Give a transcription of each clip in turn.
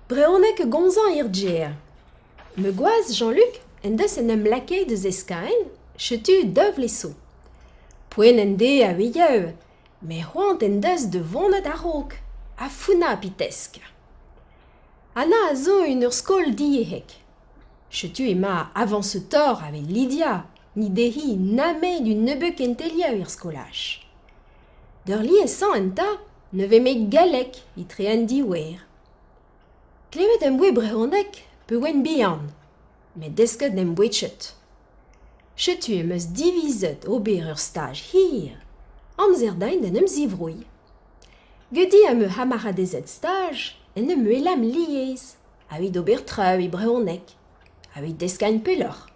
Breonek gonzan irgea. Me goaz Jean-Luc en deus en em lakei deus eskaen, chetu dev leso. Poen en de a veieu, me c'hoant en deus de vonet a-raok, a founa pitesk. Anna a zo un ur skol diehek. Chetu ema avan se tor ave Lydia, ni dehi namei du nebeuk entelia ur skolach. D'ur liesan enta, ne ve me galek itre an diwer. Klevet em boe Breonek peu wen bihan, me desket nem boetchet. Chetu em eus divizet ober ur staj hir, amzer dain den em zivroui. Gedi am e hamaradezet staj en em elam liez, avid ober treu e Breonek, avid deskañ pelloc'h.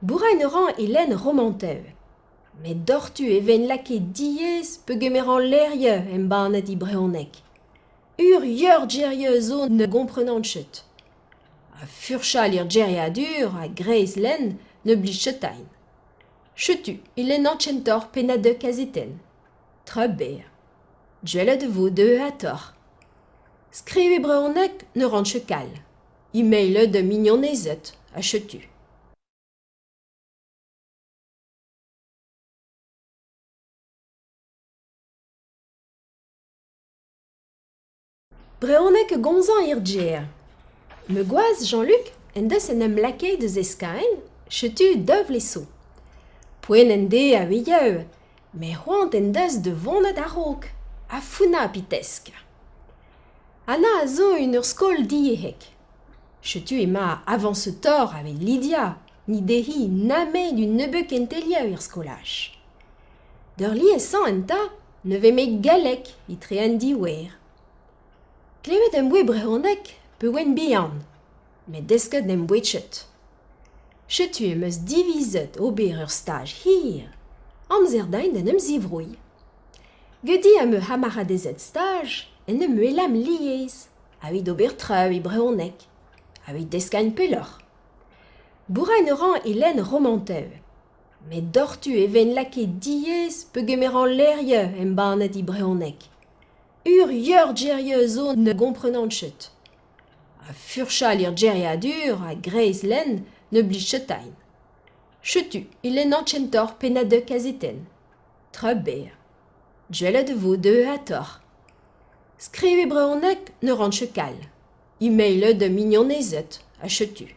Bourrañ ran elen romantev, me dortu even lake diez peu gemeran lerye em banet i Breonek. Ur yeur djerye zo ne gomprenantchet. A furchal ir djeryadur a greiz len ne blij chetañ. Chetu, il en enchentor penadek azeten. Tre ber. Djellet vo de a tor. Skrive Breonek ne rantche kal. E-mail de mignonezet a chetu. Breonek gonzan irgea. Me goaz Jean-Luc en deus en em lakei deus eskaen, chetu dev leso. Poen en de a veieu, me c'hoant en deus de vonet a-raok, a founa pitesk. Anna a zo un ur skol diehek. Chetu ema avan se tor ave Lydia, ni dehi namei du nebeuk entelia ur skolach. D'ur liesan enta, ne ve me galek itre an diwer. Klevet em boe Breonek peu wen bihan, me desket nem boetchet. Chetu em eus divizet ober ur staj hir, amzer dain den em zivroui. Gedi am e hamaradezet staj en em elam liez, avid ober treu e Breonek, avid deskañ pelloc'h. Bourrañ ran elen romantev, me dortu even lake diez peu gemeran lerye em banet i Breonek. Ur yeur djerye zo ne gomprenantchet. A furchal ir djeryadur a greiz len ne blij chetañ. Chetu, il en enchentor penadek azeten. Tre ber. Djellet vo de a tor. Skrive Breonek ne rantche kal. E-mail de mignonezet a chetu.